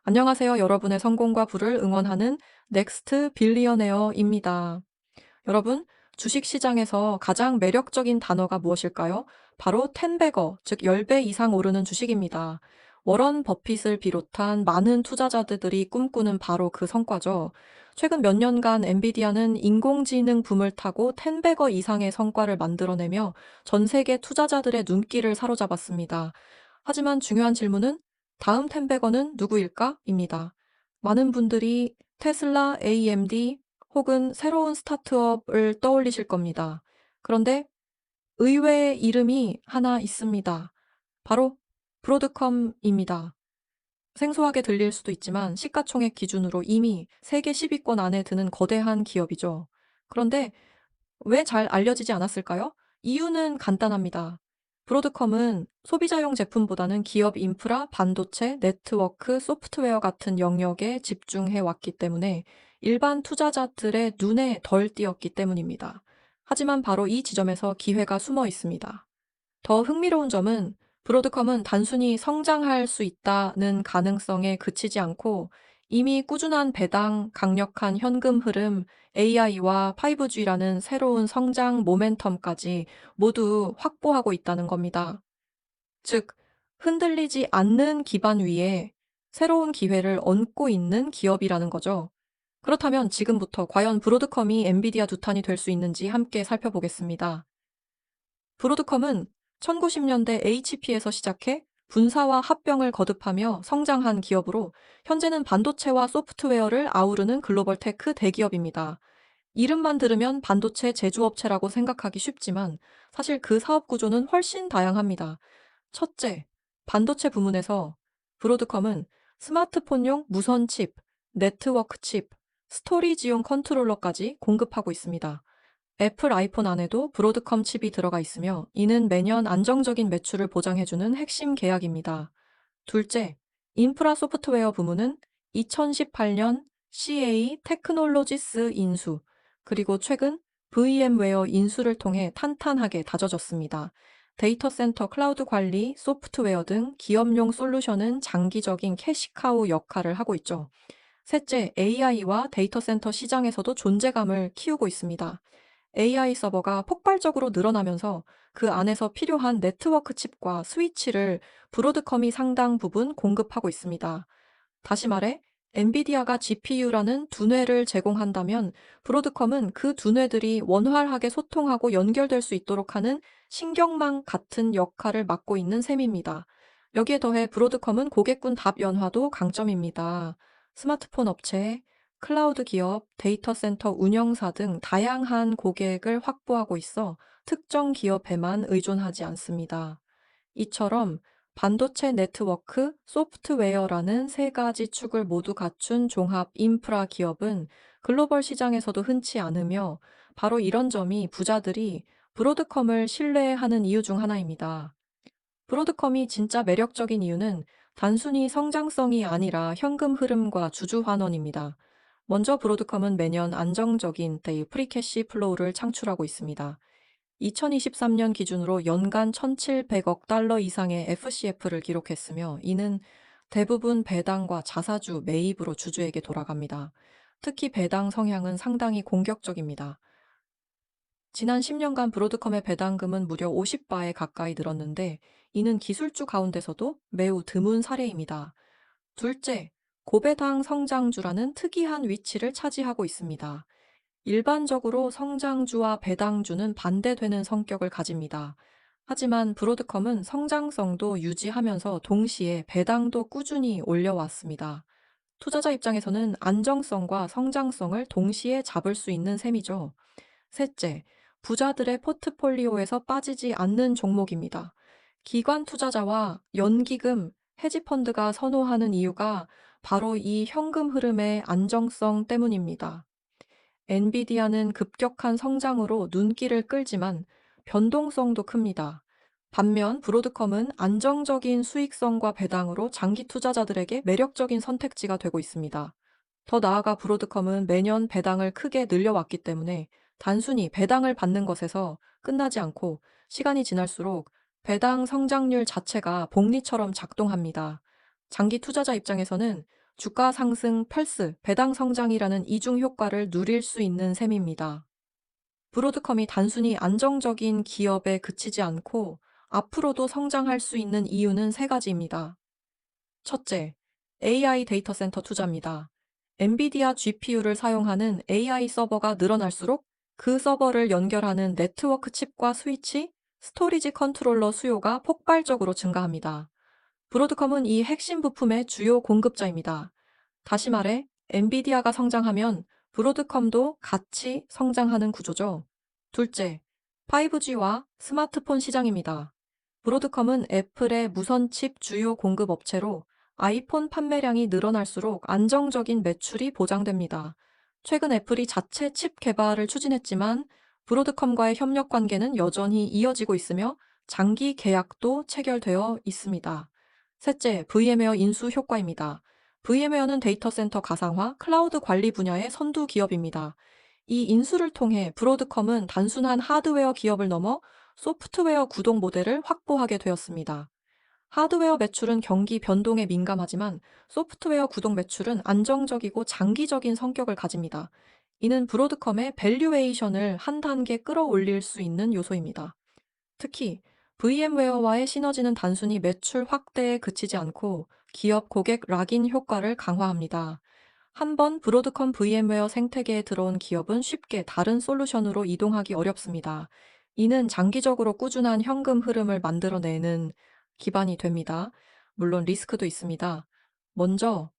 안녕하세요. 여러분의 성공과 부를 응원하는 넥스트 빌리어네어입니다. 여러분, 주식 시장에서 가장 매력적인 단어가 무엇일까요? 바로 텐베거, 즉 10배 이상 오르는 주식입니다. 워런 버핏을 비롯한 많은 투자자들이 꿈꾸는 바로 그 성과죠. 최근 몇 년간 엔비디아는 인공지능 붐을 타고 텐베거 이상의 성과를 만들어내며 전 세계 투자자들의 눈길을 사로잡았습니다. 하지만 중요한 질문은 다음 텐베거는 누구일까? 입니다. 많은 분들이 테슬라, AMD, 혹은 새로운 스타트업을 떠올리실 겁니다. 그런데 의외의 이름이 하나 있습니다. 바로 브로드컴입니다. 생소하게 들릴 수도 있지만 시가총액 기준으로 이미 세계 10위권 안에 드는 거대한 기업이죠. 그런데 왜 잘 알려지지 않았을까요? 이유는 간단합니다. 브로드컴은 소비자용 제품보다는 기업 인프라, 반도체, 네트워크, 소프트웨어 같은 영역에 집중해 왔기 때문에 일반 투자자들의 눈에 덜 띄었기 때문입니다. 하지만 바로 이 지점에서 기회가 숨어 있습니다. 더 흥미로운 점은 브로드컴은 단순히 성장할 수 있다는 가능성에 그치지 않고 이미 꾸준한 배당, 강력한 현금 흐름, AI와 5G라는 새로운 성장 모멘텀까지 모두 확보하고 있다는 겁니다. 즉, 흔들리지 않는 기반 위에 새로운 기회를 얹고 있는 기업이라는 거죠. 그렇다면 지금부터 과연 브로드컴이 엔비디아 두 탄이 될 수 있는지 함께 살펴보겠습니다. 브로드컴은 1990년대 HP에서 시작해 분사와 합병을 거듭하며 성장한 기업으로 현재는 반도체와 소프트웨어를 아우르는 글로벌 테크 대기업입니다. 이름만 들으면 반도체 제조업체라고 생각하기 쉽지만 사실 그 사업 구조는 훨씬 다양합니다. 첫째, 반도체 부문에서 브로드컴은 스마트폰용 무선 칩, 네트워크 칩, 스토리지용 컨트롤러까지 공급하고 있습니다. 애플 아이폰 안에도 브로드컴 칩이 들어가 있으며 이는 매년 안정적인 매출을 보장해주는 핵심 계약입니다. 둘째, 인프라 소프트웨어 부문은 2018년 CA 테크놀로지스 인수, 그리고 최근 VM웨어 인수를 통해 탄탄하게 다져졌습니다. 데이터 센터 클라우드 관리, 소프트웨어 등 기업용 솔루션은 장기적인 캐시카우 역할을 하고 있죠. 셋째, AI와 데이터 센터 시장에서도 존재감을 키우고 있습니다. AI 서버가 폭발적으로 늘어나면서 그 안에서 필요한 네트워크 칩과 스위치를 브로드컴이 상당 부분 공급하고 있습니다. 다시 말해, 엔비디아가 GPU라는 두뇌를 제공한다면 브로드컴은 그 두뇌들이 원활하게 소통하고 연결될 수 있도록 하는 신경망 같은 역할을 맡고 있는 셈입니다. 여기에 더해 브로드컴은 고객군 답연화도 강점입니다. 스마트폰 업체, 클라우드 기업, 데이터 센터 운영사 등 다양한 고객을 확보하고 있어 특정 기업에만 의존하지 않습니다. 이처럼 반도체 네트워크, 소프트웨어라는 세 가지 축을 모두 갖춘 종합 인프라 기업은 글로벌 시장에서도 흔치 않으며 바로 이런 점이 부자들이 브로드컴을 신뢰하는 이유 중 하나입니다. 브로드컴이 진짜 매력적인 이유는 단순히 성장성이 아니라 현금 흐름과 주주 환원입니다. 먼저 브로드컴은 매년 안정적인 프리캐시 플로우를 창출하고 있습니다. 2023년 기준으로 연간 1,700억 달러 이상의 FCF를 기록했으며 이는 대부분 배당과 자사주 매입으로 주주에게 돌아갑니다. 특히 배당 성향은 상당히 공격적입니다. 지난 10년간 브로드컴의 배당금은 무려 50배에 가까이 늘었는데 이는 기술주 가운데서도 매우 드문 사례입니다. 둘째, 고배당 성장주라는 특이한 위치를 차지하고 있습니다. 일반적으로 성장주와 배당주는 반대되는 성격을 가집니다. 하지만 브로드컴은 성장성도 유지하면서 동시에 배당도 꾸준히 올려왔습니다. 투자자 입장에서는 안정성과 성장성을 동시에 잡을 수 있는 셈이죠. 셋째, 부자들의 포트폴리오에서 빠지지 않는 종목입니다. 기관 투자자와 연기금, 헤지펀드가 선호하는 이유가 바로 이 현금 흐름의 안정성 때문입니다. 엔비디아는 급격한 성장으로 눈길을 끌지만 변동성도 큽니다. 반면 브로드컴은 안정적인 수익성과 배당으로 장기 투자자들에게 매력적인 선택지가 되고 있습니다. 더 나아가 브로드컴은 매년 배당을 크게 늘려왔기 때문에 단순히 배당을 받는 것에서 끝나지 않고 시간이 지날수록 배당 성장률 자체가 복리처럼 작동합니다. 장기 투자자 입장에서는 주가 상승 플러스 배당 성장이라는 이중 효과를 누릴 수 있는 셈입니다. 브로드컴이 단순히 안정적인 기업에 그치지 않고 앞으로도 성장할 수 있는 이유는 세 가지입니다. 첫째, AI 데이터 센터 투자입니다. 엔비디아 GPU를 사용하는 AI 서버가 늘어날수록 그 서버를 연결하는 네트워크 칩과 스위치, 스토리지 컨트롤러 수요가 폭발적으로 증가합니다. 브로드컴은 이 핵심 부품의 주요 공급자입니다. 다시 말해, 엔비디아가 성장하면 브로드컴도 같이 성장하는 구조죠. 둘째, 5G와 스마트폰 시장입니다. 브로드컴은 애플의 무선 칩 주요 공급 업체로 아이폰 판매량이 늘어날수록 안정적인 매출이 보장됩니다. 최근 애플이 자체 칩 개발을 추진했지만 브로드컴과의 협력 관계는 여전히 이어지고 있으며 장기 계약도 체결되어 있습니다. 셋째, VM웨어 인수 효과입니다. VM웨어는 데이터 센터 가상화, 클라우드 관리 분야의 선두 기업입니다. 이 인수를 통해 브로드컴은 단순한 하드웨어 기업을 넘어 소프트웨어 구동 모델을 확보하게 되었습니다. 하드웨어 매출은 경기 변동에 민감하지만 소프트웨어 구동 매출은 안정적이고 장기적인 성격을 가집니다. 이는 브로드컴의 밸류에이션을 한 단계 끌어올릴 수 있는 요소입니다. 특히 VM웨어와의 시너지는 단순히 매출 확대에 그치지 않고 기업 고객 락인 효과를 강화합니다. 한번 브로드컴 VM웨어 생태계에 들어온 기업은 쉽게 다른 솔루션으로 이동하기 어렵습니다. 이는 장기적으로 꾸준한 현금 흐름을 만들어내는 기반이 됩니다. 물론 리스크도 있습니다. 먼저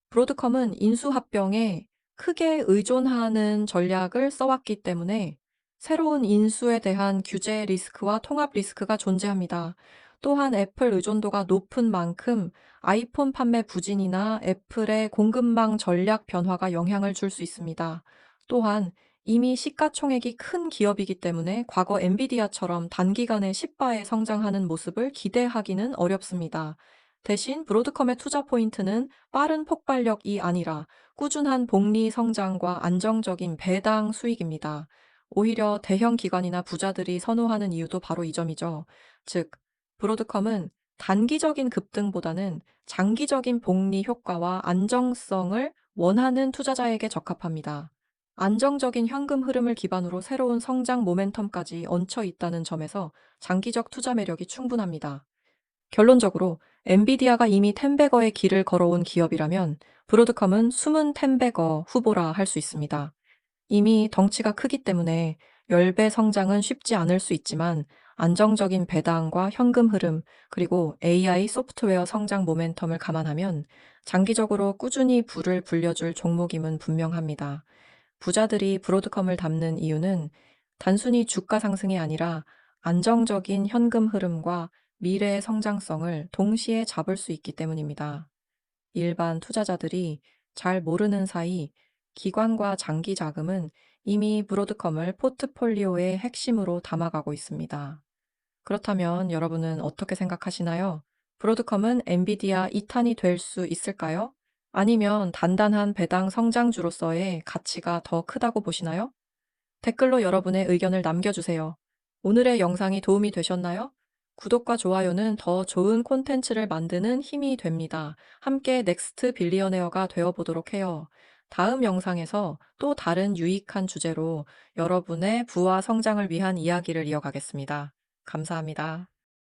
브로드컴은 인수합병에 크게 의존하는 전략을 써왔기 때문에 새로운 인수에 대한 규제 리스크와 통합 리스크가 존재합니다. 또한 애플 의존도가 높은 만큼 아이폰 판매 부진이나 애플의 공급망 전략 변화가 영향을 줄 수 있습니다. 또한 이미 시가총액이 큰 기업이기 때문에 과거 엔비디아처럼 단기간에 10배에 성장하는 모습을 기대하기는 어렵습니다. 대신 브로드컴의 투자 포인트는 빠른 폭발력이 아니라 꾸준한 복리 성장과 안정적인 배당 수익입니다. 오히려 대형 기관이나 부자들이 선호하는 이유도 바로 이 점이죠. 즉, 브로드컴은 단기적인 급등보다는 장기적인 복리 효과와 안정성을 원하는 투자자에게 적합합니다. 안정적인 현금 흐름을 기반으로 새로운 성장 모멘텀까지 얹혀 있다는 점에서 장기적 투자 매력이 충분합니다. 결론적으로 엔비디아가 이미 텐베거의 길을 걸어온 기업이라면 브로드컴은 숨은 텐베거 후보라 할 수 있습니다. 이미 덩치가 크기 때문에 10배 성장은 쉽지 않을 수 있지만 안정적인 배당과 현금 흐름, 그리고 AI 소프트웨어 성장 모멘텀을 감안하면 장기적으로 꾸준히 부를 불려줄 종목임은 분명합니다. 부자들이 브로드컴을 담는 이유는 단순히 주가 상승이 아니라 안정적인 현금 흐름과 미래의 성장성을 동시에 잡을 수 있기 때문입니다. 일반 투자자들이 잘 모르는 사이 기관과 장기 자금은 이미 브로드컴을 포트폴리오의 핵심으로 담아가고 있습니다. 그렇다면 여러분은 어떻게 생각하시나요? 브로드컴은 엔비디아 2탄이 될 수 있을까요? 아니면 단단한 배당 성장주로서의 가치가 더 크다고 보시나요? 댓글로 여러분의 의견을 남겨주세요. 오늘의 영상이 도움이 되셨나요? 구독과 좋아요는 더 좋은 콘텐츠를 만드는 힘이 됩니다. 함께 넥스트 빌리어네어가 되어보도록 해요. 다음 영상에서 또 다른 유익한 주제로 여러분의 부와 성장을 위한 이야기를 이어가겠습니다. 감사합니다.